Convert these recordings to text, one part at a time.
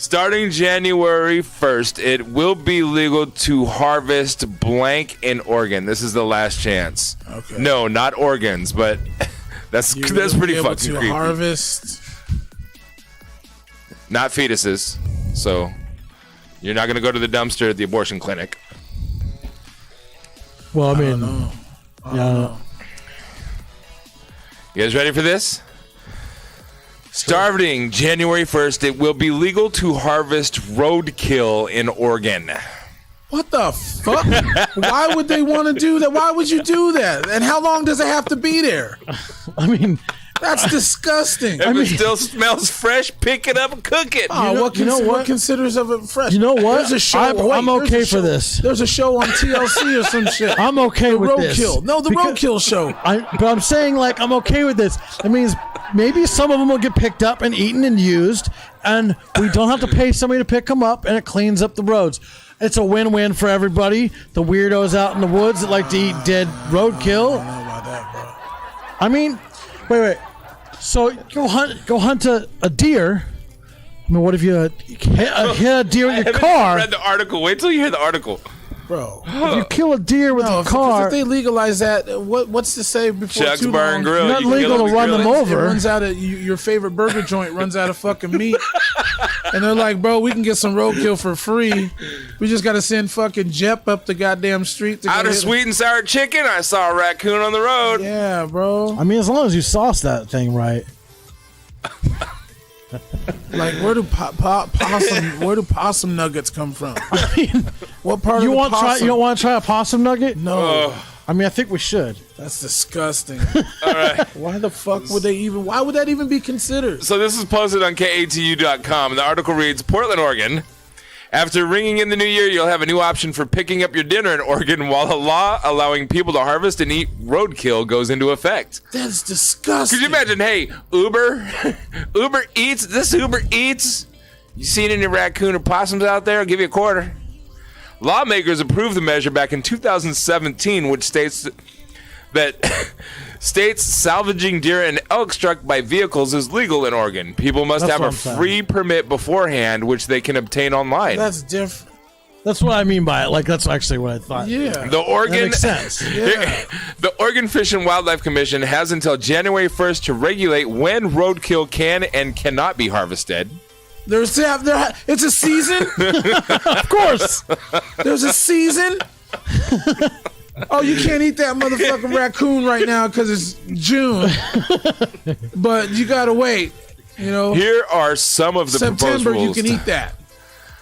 Starting January 1st, it will be legal to harvest blank in Oregon. This is the last chance. Okay. No, not organs, but that's pretty fucking creepy. Harvest. Not fetuses. So you're not going to go to the dumpster at the abortion clinic. Well, I mean, I don't know. You guys ready for this? Starting January 1st, it will be legal to harvest roadkill in Oregon. What the fuck? Why would they want to do that? Why would you do that? And how long does it have to be there? I mean, that's disgusting. If it still smells fresh, pick it up and cook it. Oh, what considers of it fresh? You know what? There's a show. I'm okay for this. There's a show on TLC or some shit. I'm okay with this. Roadkill. No, the Roadkill show. But I'm saying, like, I'm okay with this. That means maybe some of them will get picked up and eaten and used, and we don't have to pay somebody to pick them up, and it cleans up the roads. It's a win-win for everybody. The weirdos out in the woods that like to eat dead roadkill. I don't know about that, bro. I mean, wait. So go hunt a deer. I mean, what if you hit a deer with your car? Read the article. Wait till you hear the article. Bro, if you kill a deer with a car, if they legalize that, what's to say before Chuck's too Bar long? and Grill. Not legal to run them over. It runs out of your favorite burger joint runs out of fucking meat, and they're like, bro, we can get some roadkill for free. We just got to send fucking Jep up the goddamn street. Out of sweet and sour chicken, I saw a raccoon on the road. Yeah, bro. I mean, as long as you sauce that thing right. Like, where do possum nuggets come from? I mean, what part you of want the possum? you don't want to try a possum nugget? No. I mean, I think we should. That's disgusting. All right. Why the fuck would they even? Why would that even be considered? So this is posted on KATU.com. The article reads, Portland, Oregon. After ringing in the new year, you'll have a new option for picking up your dinner in Oregon while a law allowing people to harvest and eat roadkill goes into effect. That's disgusting. Could you imagine, hey, Uber Eats. You seen any raccoon or possums out there? I'll give you a quarter. Lawmakers approved the measure back in 2017, which states that salvaging deer and elk struck by vehicles is legal in Oregon. People must have a free permit beforehand, which they can obtain online. That's different. That's what I mean by it. Like, that's actually what I thought. Yeah. That makes sense. Yeah. The Oregon Fish and Wildlife Commission has until January 1st to regulate when roadkill can and cannot be harvested. It's a season? Of course. There's a season? Oh, you can't eat that motherfucking raccoon right now because it's June. But you gotta wait. You know. Here are some of the proposed September rules. you can eat that.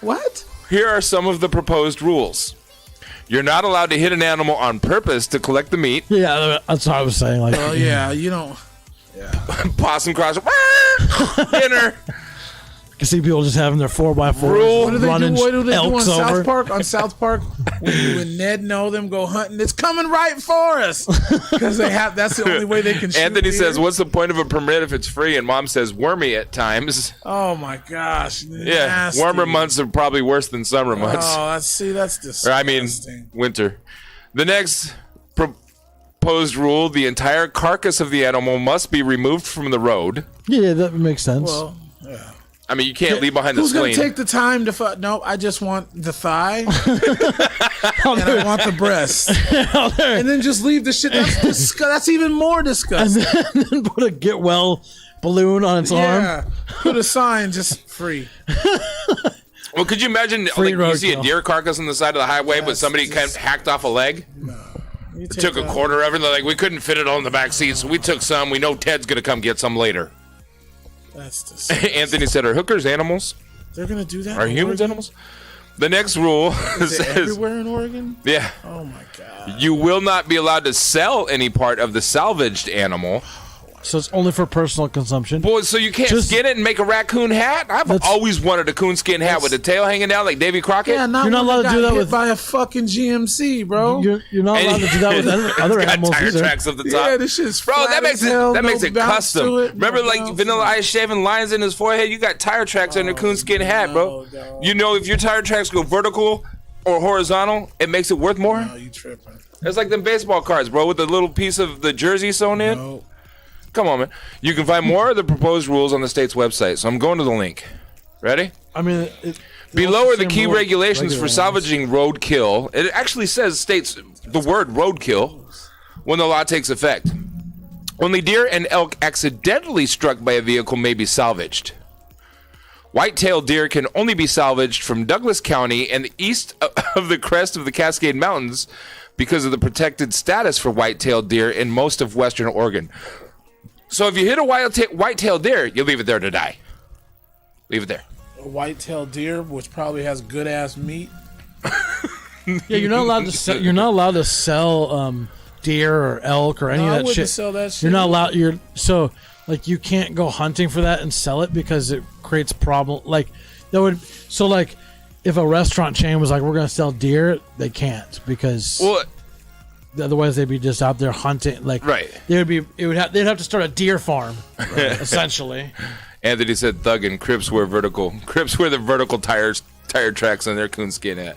What? Here are some of the proposed rules. You're not allowed to hit an animal on purpose to collect the meat. Yeah, that's what I was saying. Like, oh yeah, you don't. Yeah. Possum cross. Dinner. I can see people just having their 4x4 What do they do on over. South Park? On South Park, when Ned and all them go hunting, it's coming right for us because that's the only way they can shoot Anthony deer. says, what's the point of a permit if it's free? And Mom says, wormy at times. Oh my gosh. Yeah, Nasty. warmer months are probably worse than summer months. Oh, that's disgusting. Or, I mean, winter. The next proposed rule, the entire carcass of the animal must be removed from the road. Yeah, that makes sense. Well, yeah. I mean, you can't leave behind the spleen. Who's spleen. going to take the time to No, I just want the thigh and I want the breast. And then just leave the shit. That's even more disgusting. And then put a get well balloon on its arm. Put a sign just free. Well, could you imagine you see a deer carcass on the side of the highway, but somebody kind of hacked off a leg? No. Took a quarter of it. They're like, we couldn't fit it all in the back seat, so we took some. We know Ted's going to come get some later. That's disgusting. Anthony said, are hookers animals? They're going to do that? Are humans animals? The next rule says... everywhere in Oregon? Yeah. Oh, my God. You will not be allowed to sell any part of the salvaged animal. So it's only for personal consumption. Boy, so you can't skin it and make a raccoon hat? I've always wanted a coonskin hat with the tail hanging down like Davy Crockett. Yeah, you're not allowed to do that with by a fucking GMC, bro. You're not allowed to do that with other animals tire either. tracks up the top. Yeah, this shit's bro. flat That makes as hell, it makes it custom. Remember, like Vanilla Ice shaving lines in his forehead. You got tire tracks on your coonskin hat, bro. No. You know, if your tire tracks go vertical or horizontal, it makes it worth more. No, you tripping. It's like them baseball cards, bro, with the little piece of the jersey sewn in. No. Come on, man. You can find more of the proposed rules on the state's website, so I'm going to the link. Ready? I mean, Below are the key regulations for salvaging roadkill. It actually states the word roadkill when the law takes effect. Only deer and elk accidentally struck by a vehicle may be salvaged. White-tailed deer can only be salvaged from Douglas County and the east of the crest of the Cascade Mountains because of the protected status for white-tailed deer in most of western Oregon. So if you hit a white-tailed deer, you leave it there to die. Leave it there. A white-tailed deer, which probably has good-ass meat. Yeah, you're not allowed to sell. You're not allowed to sell deer or elk or any of that I shit. Sell that shit. You're not allowed. So like you can't go hunting for that and sell it because it creates problem. Like that would. So like if a restaurant chain was like, we're gonna sell deer, they can't because otherwise they'd be just out there hunting. Like they would be. They'd have to start a deer farm, essentially. Anthony said thug and Crips wear the vertical tire tracks on their coonskin at.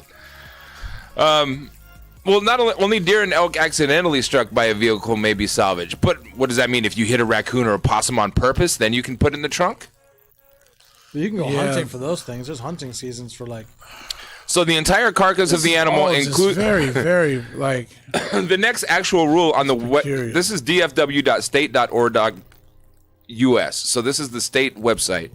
Well, not only deer and elk accidentally struck by a vehicle may be salvaged, but what does that mean? If you hit a raccoon or a possum on purpose, then you can put it in the trunk? You can go hunting for those things. There's hunting seasons for like. So the entire carcass of the animal includes very, very like the next actual rule on the this is dfw.state.org.us. So this is the state website.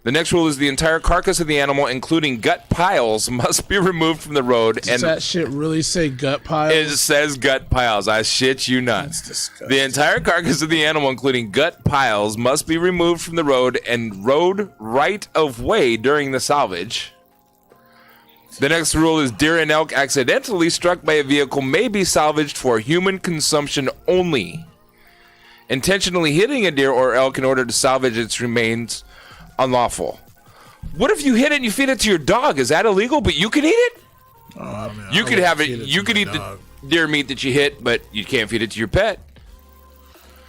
The next rule is the entire carcass of the animal, including gut piles, must be removed from the road. Does that shit really say gut piles? It says gut piles. I shit you not. That's disgusting. The entire carcass of the animal, including gut piles, must be removed from the road and road right of way during the salvage. The next rule is deer and elk accidentally struck by a vehicle may be salvaged for human consumption only. Intentionally hitting a deer or elk in order to salvage its remains unlawful. What if you hit it and you feed it to your dog? Is that illegal? But you could eat it? Oh, man, you could have it. You could eat the deer meat that you hit, but you can't feed it to your pet.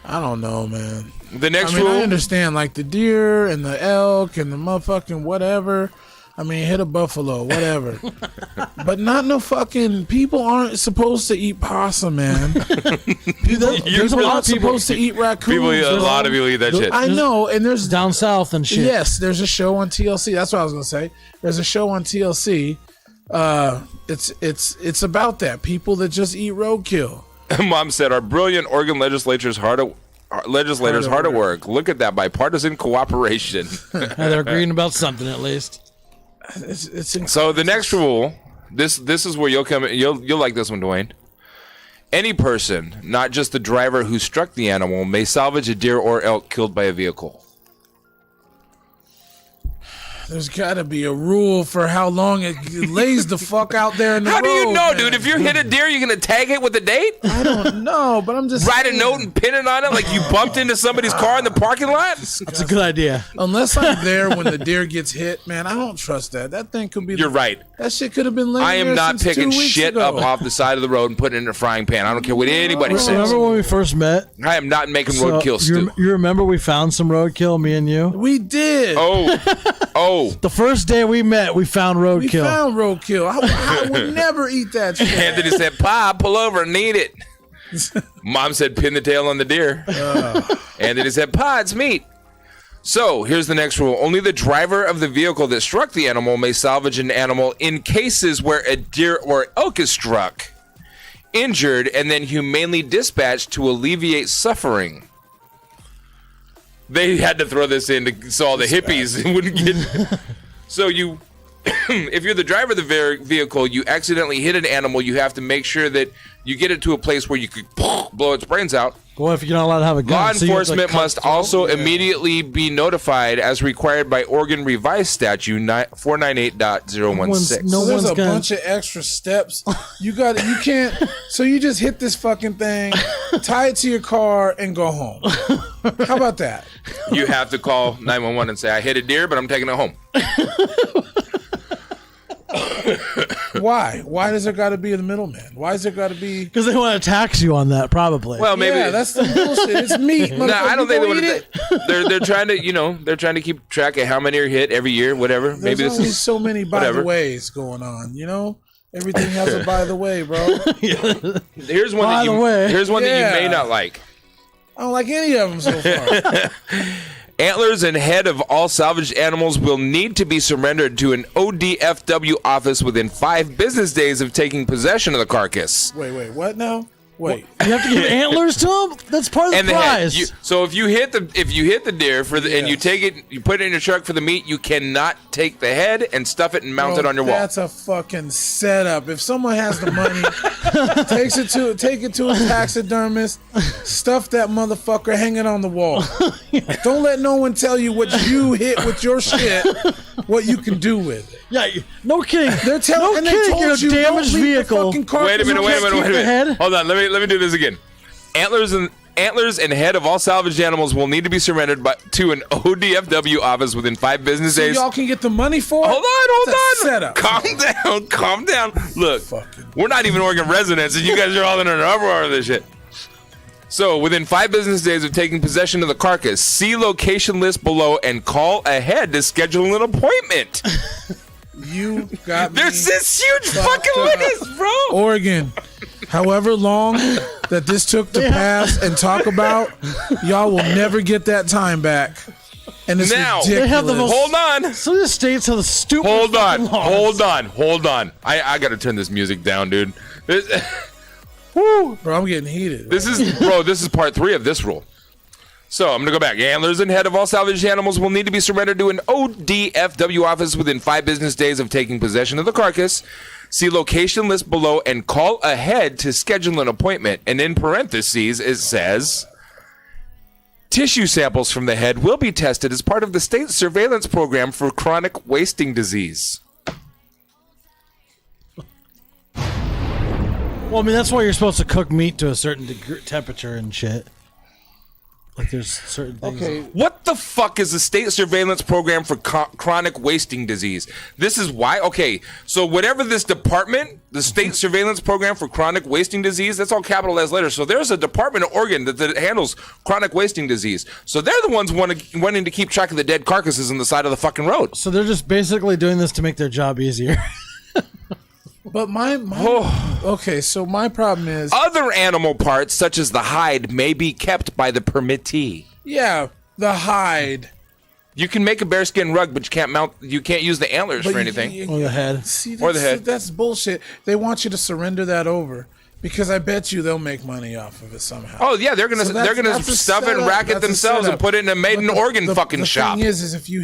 I don't know, man. The next rule. I understand, like the deer and the elk and the motherfucking whatever. I mean, hit a buffalo, whatever. But not no fucking people aren't supposed to eat possum, man. People aren't supposed to eat raccoons. A lot of people eat that shit. I know, and there's down south and shit. Yes, there's a show on TLC. That's what I was gonna say. There's a show on TLC. It's about that. People that just eat roadkill. Mom said our brilliant Oregon legislators hard at work. Look at that bipartisan cooperation. They're agreeing about something at least. So the next rule, this is where you'll come. You'll like this one, Dwayne. Any person, not just the driver who struck the animal, may salvage a deer or elk killed by a vehicle. There's got to be a rule for how long it lays the fuck out there in the road. How do you know, man? dude? If you hit a deer, you're going to tag it with a date? I don't know, but I'm just write a note and pin it on it like you bumped into somebody's car in the parking lot? That's a good idea. Unless I'm there when the deer gets hit, man, I don't trust that. That thing could be... You're right. That shit could have been laying I am there not since picking 2 weeks shit ago. up off the side of the road and putting it in a frying pan. I don't care what anybody says. Remember when we first met? I am not making roadkill stew. You remember we found some roadkill, me and you? We did. Oh. The first day we met, we found roadkill. We found roadkill. I would never eat that shit. Anthony said, "Pa, pull over and eat it." Mom said, "Pin the tail on the deer." Anthony said, "Pa, it's meat." So here's the next rule. Only the driver of the vehicle that struck the animal may salvage an animal in cases where a deer or elk is struck, injured, and then humanely dispatched to alleviate suffering. They had to throw this in so all the hippies wouldn't get... So you, if you're the driver of the vehicle, you accidentally hit an animal, you have to make sure that you get it to a place where you could blow its brains out. Well, if you're not allowed to have a gun, law enforcement must also immediately be notified as required by Oregon Revised Statute 498.016. So there's a bunch of extra steps. You can't. So you just hit this fucking thing, tie it to your car, and go home. How about that? You have to call 911 and say, "I hit a deer, but I'm taking it home." Why? Why does there got to be a middleman? Why is there got to be? Because they want to tax you on that, probably. Well, maybe. Yeah, that's the bullshit. It's meat. No, I don't think they want to. They're trying to, they're trying to keep track of how many are hit every year, whatever. There's maybe this is so many by whatever. the ways going on. Everything has a by the way, bro. Here's one that you may not like. I don't like any of them so far. Antlers and head of all salvaged animals will need to be surrendered to an ODFW office within 5 business days of taking possession of the carcass. Wait, what now? Wait. You have to give antlers to them? That's part of the And the head. prize. So if you hit the deer and you take it, you put it in your truck for the meat, you cannot take the head and stuff it and mount it on your wall. That's a fucking setup. If someone has the money, take it to a taxidermist, stuff that motherfucker, hang it on the wall. Don't let no one tell you what you hit with your shit, what you can do with it. Yeah, no kidding. They're telling no and they kidding, told you damaged don't leave vehicle. the fucking carcass. Wait a minute. Head? Hold on, let me do this again. Antlers and head of all salvaged animals will need to be surrendered to an ODFW office within 5 business days. Y'all can get the money for it? Hold on. Setup. Calm down. Look, we're not even Oregon residents, and you guys are all in an uproar of this shit. So, within 5 business days of taking possession of the carcass, see location list below and call ahead to schedule an appointment. You got me. There's this huge fucking list, bro. Oregon, however long that this took to pass and talk about, y'all will never get that time back. And it's Now, ridiculous. They have the most- Hold on. Some of the states have the stupid. Hold on. laws. Hold on. I gotta turn this music down, dude. Woo. Bro, I'm getting heated. This is part 3 of this rule. So I'm gonna go back. Antlers and head of all salvaged animals will need to be surrendered to an ODFW office within 5 business days of taking possession of the carcass. See location list below and call ahead to schedule an appointment. And in parentheses, it says, tissue samples from the head will be tested as part of the state surveillance program for chronic wasting disease. Well, I mean, that's why you're supposed to cook meat to a certain temperature and shit. Like, there's certain things. Okay. What the fuck is the state surveillance program for chronic wasting disease? This is why. Okay, so whatever this department, the state surveillance program for chronic wasting disease, that's all capitalized letters. So there's a department of Oregon that handles chronic wasting disease. So they're the ones wanting to keep track of the dead carcasses on the side of the fucking road. So they're just basically doing this to make their job easier. But okay, so my problem is, Other animal parts, such as the hide, may be kept by the permittee. yeah, the hide. You can make a bearskin rug, but you can't use the antlers for anything. Or the head. See, Or the head. That's bullshit. They want you to surrender that over because I bet you they'll make money off of it somehow. Oh yeah, they're gonna So that's a stuff it and setup. rack it That's a themselves and setup. put it in a made in But Oregon fucking shop. The thing is if you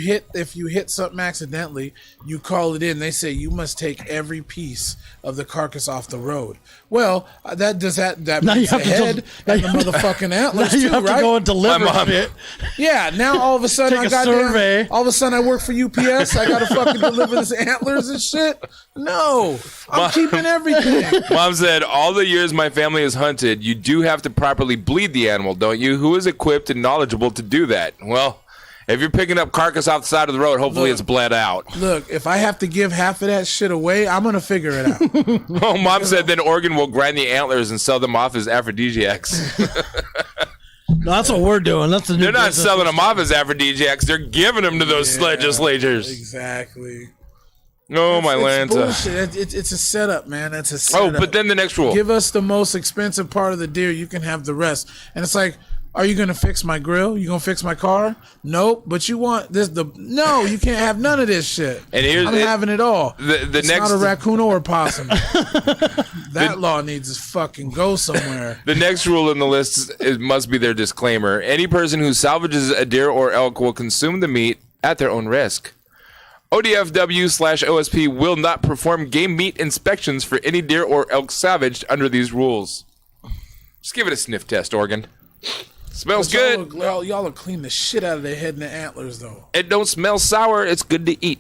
hit something accidentally, you call it in. They say you must take every piece of the carcass off the road. Well, that Now you means have the to head now and you the have to- motherfucking antlers Now you too, have right? to go and deliver My mom- shit. Yeah, now all of a sudden Take I a got survey. all of a sudden I work for UPS. I got to fucking deliver this antlers and shit. No, I'm keeping everything. Mom said, all the years my family has hunted, you do have to properly bleed the animal, don't you? Who is equipped and knowledgeable to do that? Well, if you're picking up carcass off the side of the road, hopefully Look. it's bled out. Look, if I have to give half of that shit away, I'm gonna figure it out. Oh, Mom said then Oregon will grind the antlers and sell them off as aphrodisiacs. No, that's what we're doing. That's the new They're not business. selling them off as aphrodisiacs. They're giving them to those legislators. Exactly. Oh, my It's Lanta. bullshit. It's a setup, man. It's a setup. Oh, but then the next rule. Give us the most expensive part of the deer. You can have the rest. And it's like, are you gonna fix my grill? You gonna fix my car? Nope. But you want this? No, you can't have none of this shit. And here's I'm having it all. The It's next not a raccoon or a possum. That law needs to fucking go somewhere. The next rule in the list must be their disclaimer. Any person who salvages a deer or elk will consume the meat at their own risk. ODFW/OSP will not perform game meat inspections for any deer or elk salvaged under these rules. Just give it a sniff test, Oregon. Smells good. Y'all will clean the shit out of their head and their antlers, though. It don't smell sour. It's good to eat.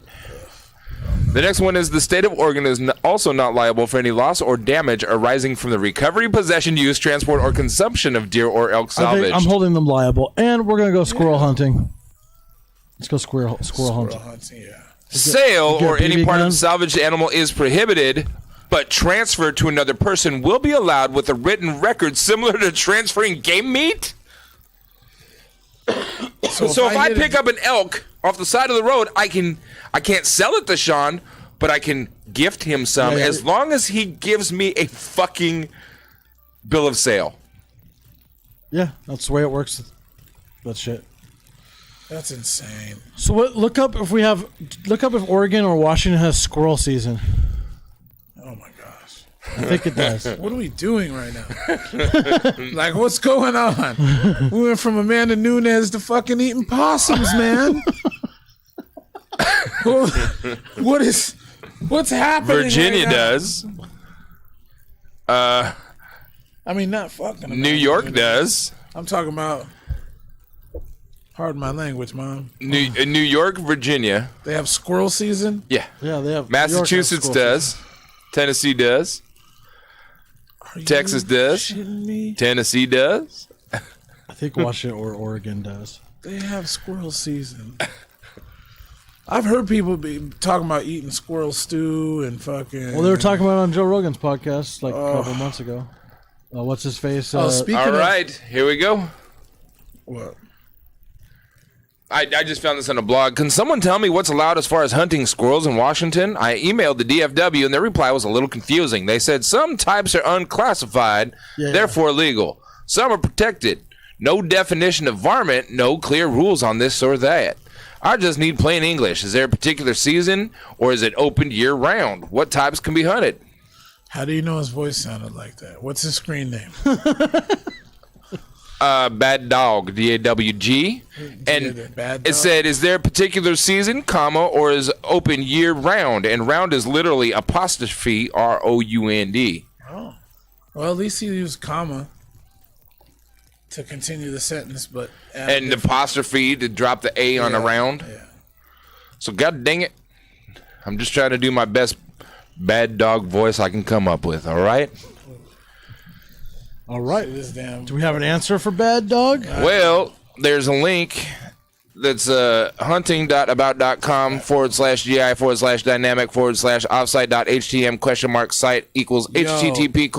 The next one is the state of Oregon is also not liable for any loss or damage arising from the recovery, possession, use, transport, or consumption of deer or elk I salvaged. think I'm holding them liable. And we're going to go squirrel hunting. Let's go squirrel hunting. Hunting, yeah. Sale get a or any BB part of gun? the salvaged animal is prohibited, but transfer to another person will be allowed with a written record similar to transferring game meat. So if I pick up an elk off the side of the road, I can't sell it to Shawn, but I can gift him some Yeah. as long as he gives me a fucking bill of sale. Yeah, that's the way it works. That shit. That's insane. So what? Look up if Oregon or Washington has squirrel season. Oh my gosh. I think it does. What are we doing right now? Like, what's going on? We went from Amanda Nunes to fucking eating possums, man. What's happening? Virginia right now? does. I mean, not fucking. Amanda New York Nunes. does. I'm talking about. Pardon my language, Mom. New York, Virginia. They have squirrel season. Yeah. Yeah, they have. Massachusetts New York has does. Tennessee does. Are Texas you does. shitting me? Tennessee does. I think Washington or Oregon does. They have squirrel season. I've heard people be talking about eating squirrel stew and fucking. Well, they were talking about it on Joe Rogan's podcast like a couple months ago. What's his face? Speaking All of, right, here we go. What? I just found this on a blog. Can someone tell me what's allowed as far as hunting squirrels in Washington? I emailed the DFW, and their reply was a little confusing. They said some types are unclassified, therefore legal. Some are protected. No definition of varmint, no clear rules on this or that. I just need plain English. Is there a particular season, or is it open year-round? What types can be hunted? How do you know his voice sounded like that? What's his screen name? Bad Dog, DAWG. And Bad it Dog? said, is there a particular season, comma, or is open year-round? And round is literally apostrophe ROUND. Oh. Well, at least he used comma to continue the sentence, but And apostrophe to drop the A on a round. Yeah. So god dang it. I'm just trying to do my best bad dog voice I can come up with, all right? All right. This damn. Do we have an answer for Bad Dog? Well, there's a link that's hunting.about.com/GI/dynamic/offsite.htm ? Site equals http :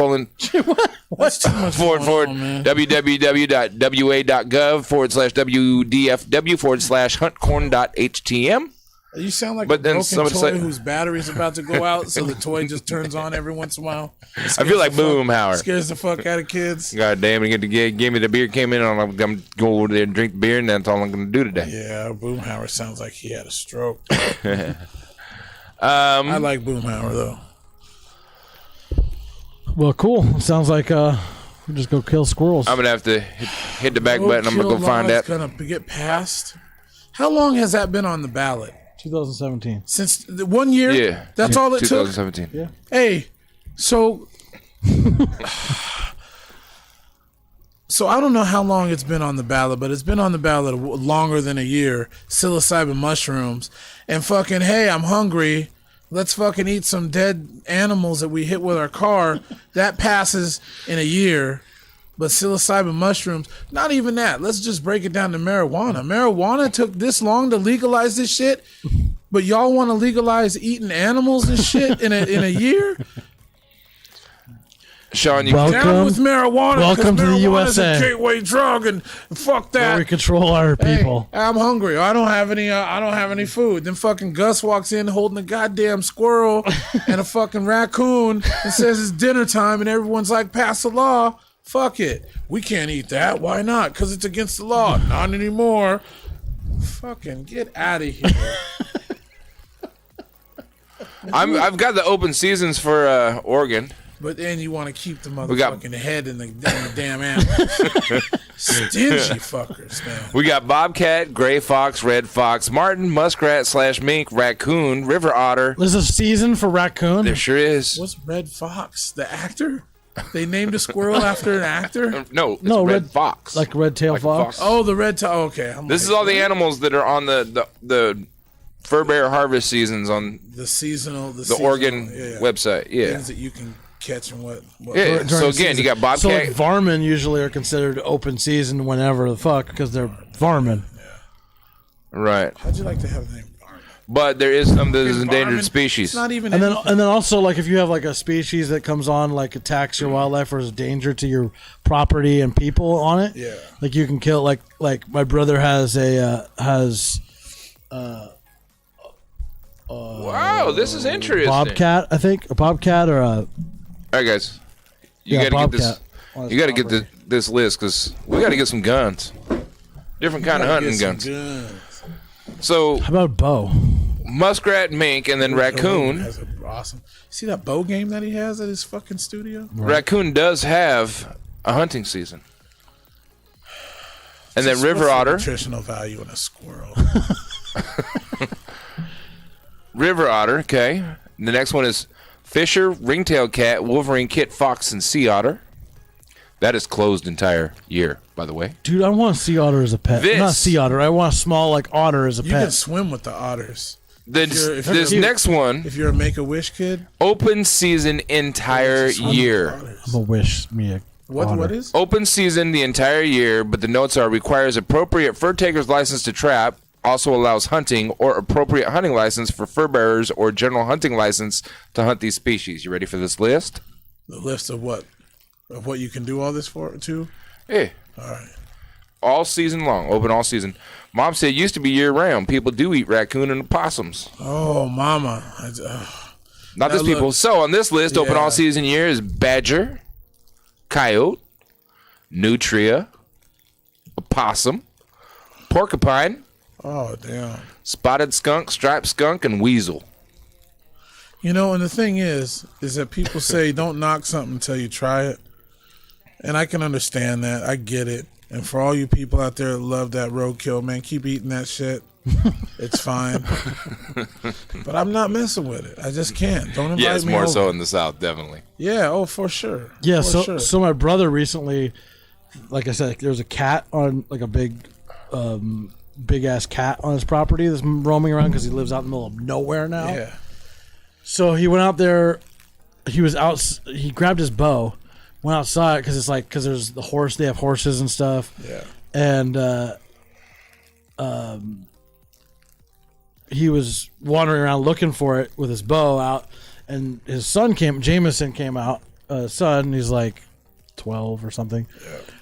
What's too much forward going on, man? www.wa.gov/wdfw/huntcorn.htm. You sound like But a then broken somebody toy said- whose battery's about to go out, so the toy just turns on every once in a while. I feel like Boomhauer. Scares the fuck out of kids. God damn it, gave me the beer, came in, and I'm going to go over there and drink the beer, and that's all I'm going to do today. Yeah, Boomhauer sounds like he had a stroke. I like Boomhauer, though. Well, cool. Sounds like we just go kill squirrels. I'm going to have to hit the back button. I'm going to go find that. Going to get passed. How long has that been on the ballot? 2017. Since the 1 year? Yeah. That's all it took? 2017. Yeah. Hey, so I don't know how long it's been on the ballot, but it's been on the ballot longer than a year. Psilocybin mushrooms. And fucking, hey, I'm hungry. Let's fucking eat some dead animals that we hit with our car. That passes in a year. But psilocybin mushrooms, not even that. Let's just break it down to marijuana. Marijuana took this long to legalize this shit, but y'all want to legalize eating animals and shit in a year? Shawn, you Welcome. Down with marijuana. 'cause Welcome to the marijuana's USA. a gateway drug, and fuck Where that. we control our people. Hey, I'm hungry. I don't have any food. Then fucking Gus walks in holding a goddamn squirrel and a fucking raccoon and says it's dinner time, and everyone's like, pass the law. Fuck it. We can't eat that. Why not? Because it's against the law. Not anymore. Fucking get out of here. I've got the open seasons for Oregon. But then you want to keep the got- motherfucking head in the damn animals. Stingy fuckers, man. We got bobcat, gray fox, red fox, marten, muskrat / mink, raccoon, river otter. There's a season for raccoon. There sure is. What's Red Fox? The actor? They named a squirrel after an actor? No, it's No, red red- fox. Like a red-tailed fox. Oh, the red toe. Okay. This is all the animals that are on the fur bear harvest seasons on the seasonal, the Oregon website. Yeah. Things that you can catch and what Yeah. During So the again, season. you got bobcat. So like varmin usually are considered open season whenever the fuck because they're varmin. Right. How'd you like to have the name? But there is some that is Varmint. endangered It's species. not even. And then also like if you have like a species that comes on like attacks your wildlife or is a danger to your property and people on it. Yeah. Like you can kill like my brother has Wow, this is interesting. bobcat, I think. A bobcat or a All right, guys. You yeah, got to get this. bobcat. You got to get this list because we got to get some guns. Different kind of hunting guns. So How about bow? muskrat, mink, and then raccoon. That's awesome. See that bow game that he has at his fucking studio? Raccoon does have a hunting season. And then river What's the otter. nutritional value in a squirrel. River otter, okay. The next one is fisher, ringtail cat, wolverine, kit, fox, and sea otter. That is closed entire year, by the way. Dude, I want a sea otter as a pet. This- Not sea otter. I want a small like otter as a You can pet. swim with the otters. This next one, If you're a Make-A-Wish kid, open season entire year. I'm a wish me a what otter. is? Open season the entire year, but the notes are requires appropriate fur taker's license to trap, also allows hunting or appropriate hunting license for fur bearers or general hunting license to hunt these species. You ready for this list? The list of what? Of what you can do all this for, too? Hey. All right. All season long, open all season. Mom said it used to be year round. People do eat raccoon and opossums. Oh, mama. Not this Now people. look. So on this list, open Yeah. all season year is badger, coyote, nutria, opossum, porcupine, Oh, damn. spotted skunk, striped skunk, and weasel. You know, and the thing is that people say don't knock something until you try it. And I can understand that. I get it. And for all you people out there that love that roadkill, man, keep eating that shit. It's fine. But I'm not messing with it. I just can't. Don't invite Yes, me more over. so in the South, definitely. Yeah, oh, for sure. Yeah, For so sure. my brother recently, like I said, there's a cat on like a big ass cat on his property that's roaming around because he lives out in the middle of nowhere now. Yeah. So he went out there. He was out. He grabbed his bow, went outside because there's the horse. They have horses and stuff. Yeah. And he was wandering around looking for it with his bow out, and his son Jameson came out. Son, he's like 12 or something,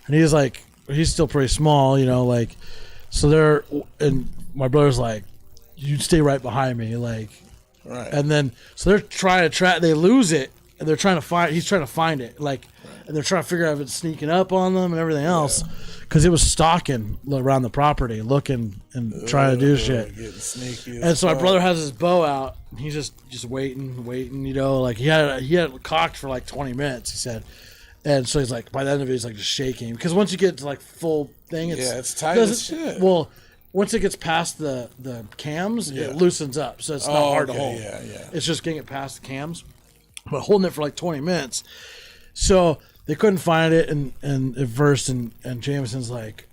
and he's still pretty small, you know, like. So and my brother's like, you stay right behind me, like. Right. And then, so they're trying to track. They lose it, and they're trying to find. He's trying to find it, like, and they're trying to figure out if it's sneaking up on them and everything else, because it was stalking around the property, looking and trying to do shit. Getting sneaky. And so my brother has his bow out. And he's just waiting, you know, like he had it cocked for like 20 minutes. He said, and so he's like, by the end of it, he's like just shaking because once you get to like full thing, it's tight as shit. Well. Once it gets past the cams, it loosens up, so it's not hard to hold. Yeah, yeah. It's just getting it past the cams, but holding it for like 20 minutes. So they couldn't find it, and at first, and Jameson's like,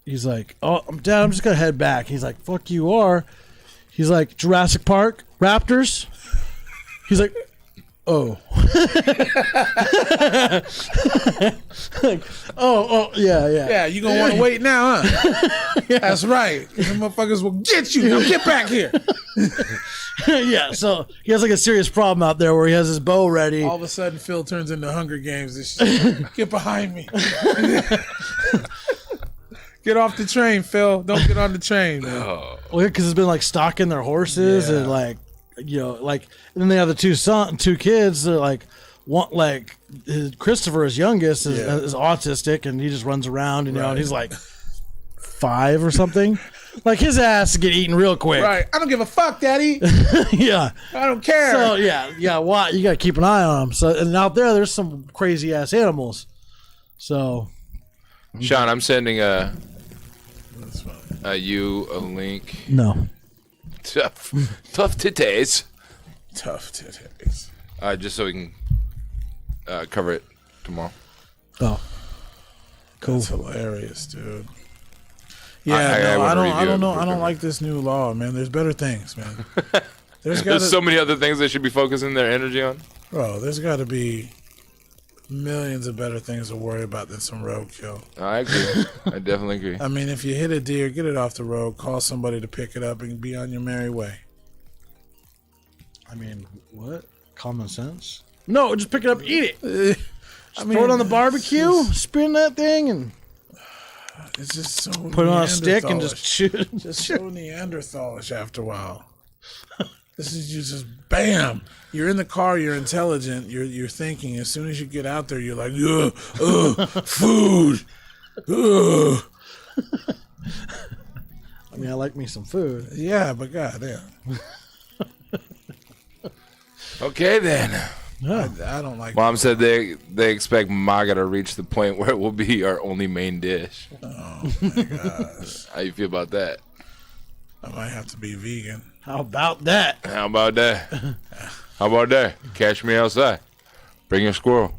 he's like, oh, I'm down. I'm just gonna head back. He's like, fuck you are. He's like, Jurassic Park, raptors. He's like, oh. Like, oh, yeah. Yeah, you gonna want to wait now, huh? That's right. The motherfuckers will get you. Now get back here. Yeah, so he has like a serious problem out there where he has his bow ready. All of a sudden, Phil turns into Hunger Games. This shit. Get behind me. Get off the train, Phil. Don't get on the train, man. Oh. Well, because it's been like stalking their horses and like, you know, like, and then they have the two kids. They're like, Christopher, his youngest, is autistic, and he just runs around, you know, and he's like 5 or something. Like his ass get eaten real quick. Right. I don't give a fuck, Daddy. Yeah. I don't care. So yeah. Why you gotta keep an eye on them. So and out there's some crazy ass animals. So Shawn, I'm sending That's fine. you a link. no. Tough titties. Tough titties. Just so we can cover it tomorrow. Oh. Cool. That's hilarious, dude. I Yeah, wanna I review don't it know. real I don't quick. like this new law, man. There's better things, man. There's so many other things they should be focusing their energy on. Bro, there's got to be millions of better things to worry about than some roadkill. I agree. I definitely agree. I mean, if you hit a deer, get it off the road, call somebody to pick it up, and be on your merry way. I mean, what? Common sense? No, just pick it up, eat it. I Throw it on the barbecue, spin that thing, and It's just so put it on a stick and just shoot it. Just so Neanderthalish after a while. This is just bam. You're in the car. You're intelligent. You're thinking. As soon as you get out there, you're like, food. I mean, I like me some food. Yeah, but goddamn, Okay, then. I don't like. Mom said they expect Maga to reach the point where it will be our only main dish. Oh my gosh, How you feel about that? I might have to be vegan. How about that? How about that? How about that? Catch me outside. Bring a squirrel.